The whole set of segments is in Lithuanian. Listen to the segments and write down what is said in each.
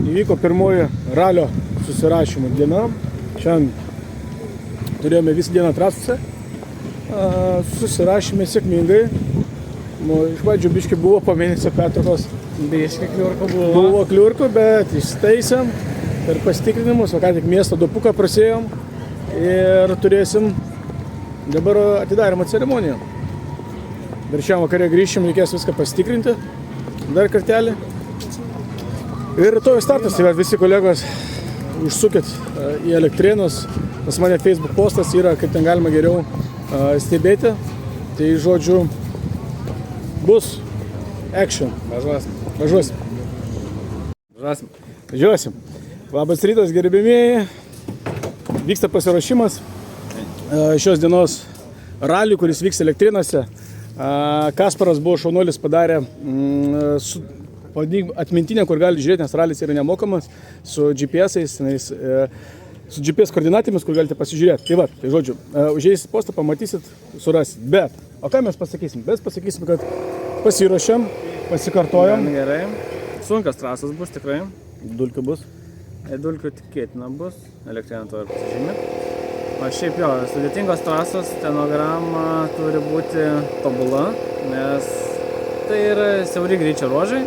įvyko pirmoji ralio susirašymo diena. Šiandien turėjome visą dieną trasose. Susirašėme sėkmingai. Iš pradžių biški buvo po mėnesio pertraukos. Biški kliurko buvo. Buvo kliurko, bet ištaisėm per pasitikrinimus. O ką tik miesto dupuką prasėjom ir turėsim dabar atidarimo ceremoniją. Dar šiam vakarė grįšim, reikės viską pasitikrinti dar kartelį. Ir rytoj startas, tai visi kolegos užsukit į Elektrėnus. Pas mane Facebook postas yra, kaip ten galima geriau stebėti. Tai žodžiu, bus action. Važiuosim. Važiuosim. Labas rytas, gerbėmieji. Vyksta pasiruošimas šios dienos raliui, kuris vyks Elektrėnuose. Kasparas buvo šaunuolis, padarė atmintinę, kur gali žiūrėti, nes ralis yra nemokamas, su GPS-ais, su GPS koordinatėmis, kur galite pasižiūrėti. Tai va, tai žodžiu, užėjus į postą pamatysit, surasit. Bet, o ką mes pasakysim? Mes pasakysim, kad pasiruošiam, pasikartojam. Gerai. Sunkios trasos bus tikrai. Dulkių bus. Dulkių tikėtina bus. Elektrėnų to ir pasižymė. O šiaip jo, sudėtingos trasos, stenograma turi būti tobula, nes tai yra siauri greičio ruožai.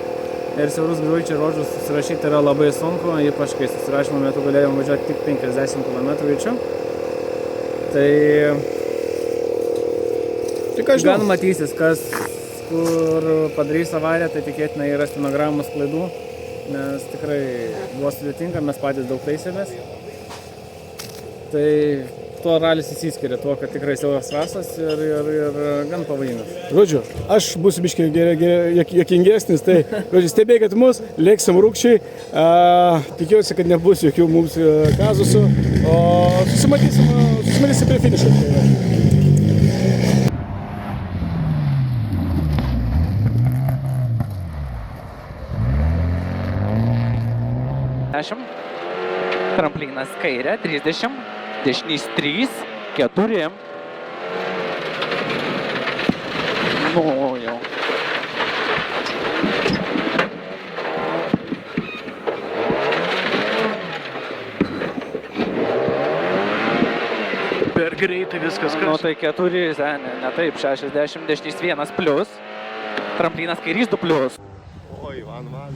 Ir siaurus greičio ruožus susirašyti yra labai sunku, ypač kai susirašymo metu galėjom važiuoti tik 50 km greičiu. Tai gan matysis, kas kur padarys avariją, tai tikėtina yra stenogramos klaidų, nes tikrai buvo sudėtinga, mes patys daug taisėmės. Tai tuo ralis įsiskiria tuo, kad tikrai siauras trasos ir gan pavojingas. Žodžiu, aš būsiu biškai juokingesnis, tai žodžiu, stebėkit mus, lėksim rūkščiai, tikiuosi, kad nebus jokių mums kazusų, o susimatysim prie finišo. Tramplinas kairė, 30, dešinys 3, 4. Nu jau. Per greitai viskas, kas? Nu tai 4, ne taip, 60, dešinys 1 plius. Tramplinas kairys 2 plius. Oi, man.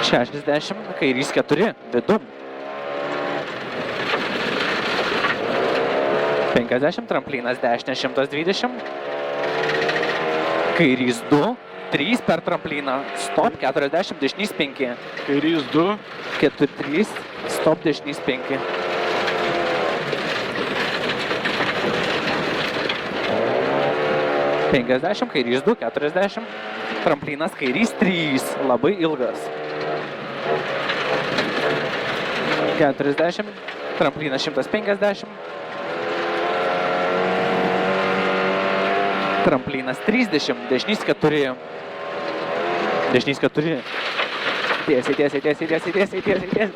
60, kairys 4, vidu. 50, tramplinas dešinė 120. Kairys 2, 3 per trampliną, stop 40, dešinys 5. Kairys 2. 4, 3, stop dešinys 5. $50, kairys 2, 40. Tramplinas kairys 3, labai ilgas. 40, tramplinas 150. Tramplinas 30, dešinys 4. Dešinys 4. Tiesiai.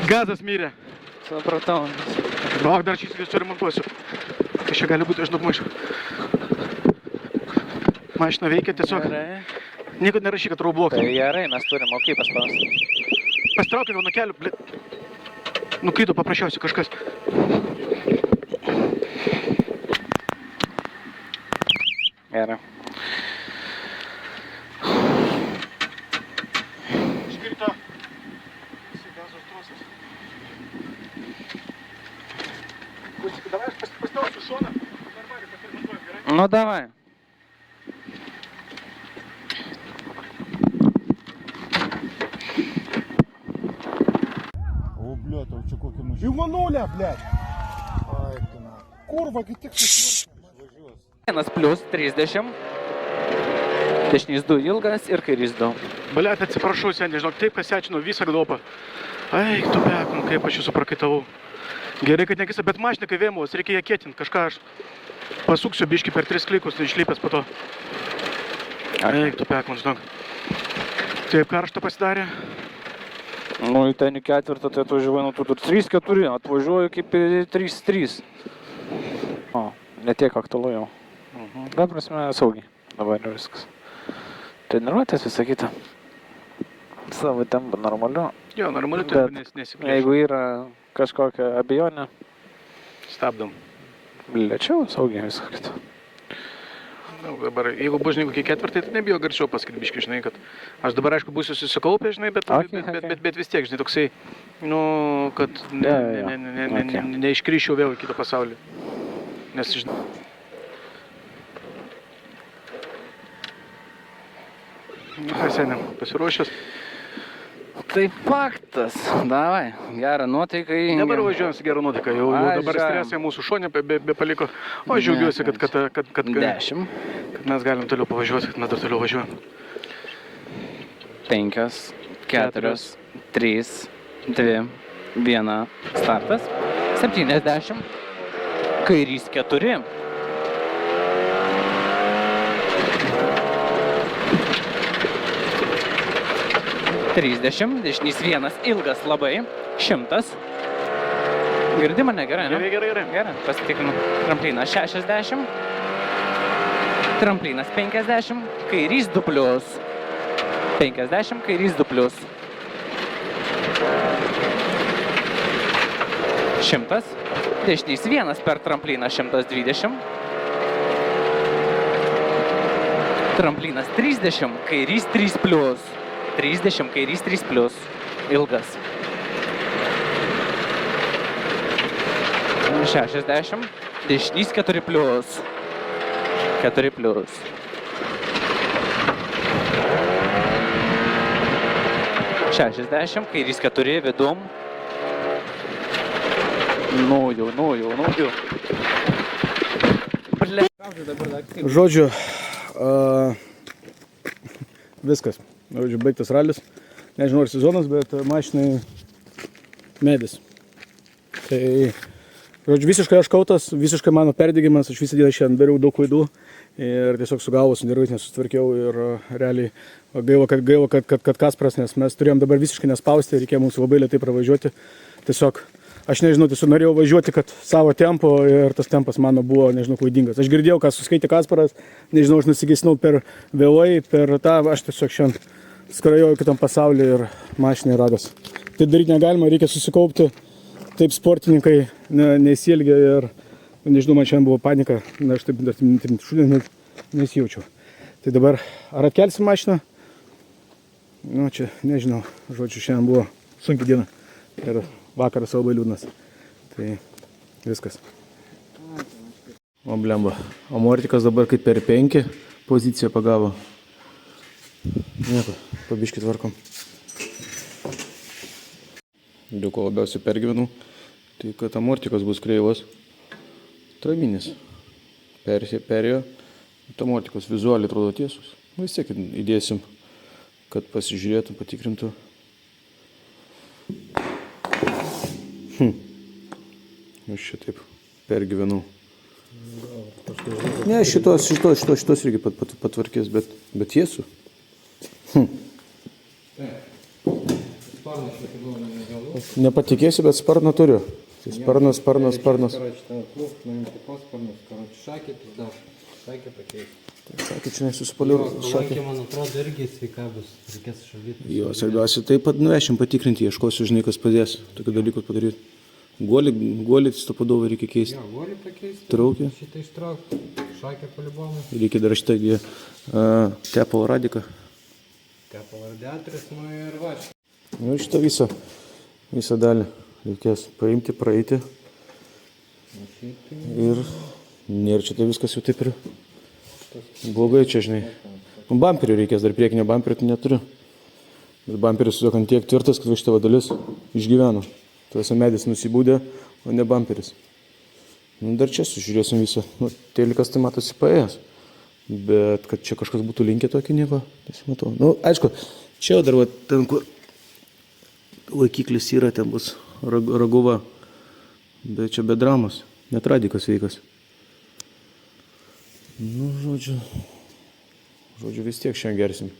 Gazas mirė. Supratau. Lauk, dar šis vis suremontuosiu. Kas čia gali būti, aš daug maišau. Mašina veikia tiesiog. Gerai. Niekad nerašyk, kad raubloką. Tai gerai, mes turim, o kaip paspausti? Pastraukė gal nuo kelių, blit. Nukrito paprasčiausiai kažkas. Gerai. Iškrito. Gazos trosas. Давай aš pastrauksiu šoną. Normaliai pasiremontuojam, gerai? Ну давай. О, бля, там что, как ему... Ивануля, блядь! Kurva, kai tik susitvarkė. 1 plius 30. Dešinys 2 ilgas ir kairys 2. Baliat, atsiprašau, seniai, žinok, taip kasečinu visą glopą. Eik, tu bekun, kaip aš jūsų prakaitavau. Gerai, kad nekisa, bet mašinai kai vėmuvos, reikia ją kėtinti, kažką aš pasuksiu biškį per 3 klikus, išlipęs po to. Eik, tu bekun, žinok. Taip karšta pasidarė. Nu, į ten į ketvirtą, tai atvažiuoju, nu, tu 3-4, atvažiuoju kaip 3-3. O, ne tiek aktualu jau. Be prasme, saugiai. Dabar yra viskas. Treniruotės visą kitą. Savo tempą normaliu. Jo, normaliu tempą nesiplėšiu. Jeigu yra kažkokia abejonė, Stabdom. lėčiau, saugiai visą kitą. Nu, dabar, jeigu bus, žinai, kokie ketvirtai, tai nebijo garsiau pasakyti biškį, žinai, kad aš dabar, aišku, būsiu susikaupę, žinai, bet vis tiek, žinai, toksai, nu, kad neiškryščiau vėl į kitą pasaulį. Nes, žinai... Seniai, pasiruošęs. Tai faktas. Davai, gerą nuotaiką. Dabar važiuojam su gerą nuotaiką. Jau dabar stresai mūsų šonė be paliko. O aš džiaugiuosi, kad 10. Kad mes galim toliau pavažiuoti, kad mes dar toliau važiuojam. 5, 4, 3, 2, 1. Startas. 70. Kairys 4. 30, dešinys 1, ilgas labai, 100. Girdi mane gerai, ne? Gerai. Gerai, pasitikrinu. Tramplinas 60, tramplinas 50, kairys 2 plius. 50, kairys 2 plius. 100, dešinys 1 per trampliną 120. Tramplinas 30, kairys 3 plius. 30, kairys 3 plius. Ilgas. 60, dešinys 4 plius. 4 plius. 60, kairys 4, vidum. Nu jau. Žodžiu, viskas. Žodžiu, baigtas ralis. Nežinau, ar sezonas, bet mašinai medis. Tai, žodžiu, visiškai aš kautas, visiškai mano perdegimas, aš visą dieną šiandien dariau daug klaidų ir tiesiog sugavus, nervais nesusitvarkiau ir realiai gaila, kad Kasparas, nes mes turėjom dabar visiškai nespausti, reikėjo mums labai lėtai pravažiuoti. Tiesiog, aš nežinau, tiesiog norėjau važiuoti, kad savo tempo ir tas tempas mano buvo, nežinau, klaidingas. Aš girdėjau, ką suskaitė Kasparas, nežinau, aš nusigeisnau per vėlai, per tą, aš tiesiog šiandien skrajojau kitam pasaulyje ir mašinai radas. Taip daryti negalima, reikia susikaupti, taip sportininkai nesielgia ir, nežinau, man šiandien buvo panika, aš taip šūdien nesijaučiau. Tai dabar, ar atkelsim mašiną? Nu, čia, nežinau, žodžiu, šiandien buvo sunki diena ir vakaras labai liūdnas. Tai viskas. O blemba, amortikas dabar kaip per 5 poziciją pagavo. Nieko, pabiškit tvarkom. Dėl ko labiausiai pergyvenau, tai kad amortikas bus kreivas. Traminis. Perėjo. Amortikas vizualiai atrodo tiesus. Vis tiek įdėsim, kad pasižiūrėtum, patikrintų. Aš šitaip pergyvenau. Ne, šitos irgi patvarkės, bet tiesų. Nepatikėsi, bet sparną turiu. Sparnas. Šakė, čia nesusipoliu. Šakė, man atrodo, irgi sveika bus, reikės šalyti. Jo, svarbiausia, taip pat nuvešim patikrinti, ieškosiu, žinai, kas padės tokių dalykus padaryti. Guolį stopadovą reikia keisti. Jo, guolį pakeisti. Traukį. Šitą ištraukti. Šakė polibomą. Reikia dar šitą tepalo radiką. Tepalo radiatorius, nu ir va. Nu, šitą visą dalį reikės paimti, praeiti. Ir nėra čia tai viskas jau taip ir blogai čia, žinai. Bamperių reikės, dar priekinio bamperio tai neturiu. Bet bamperis tiesiog ant tiek tvirtas, kad šitą dalis išgyveno. Tuose medis nusibūdė, o ne bamperis. Nu, dar čia sužiūrėsim visą. Nu, telikas tai matosi paėjęs. Bet kad čia kažkas būtų linkę tokį nieko, nesimatau. Nu, aišku, čia jau dar va, ten, kur laikiklis yra, ten bus raguva. Bet čia be dramos. Net radikas veikas. Nu, žodžiu vis tiek šiandien gersim.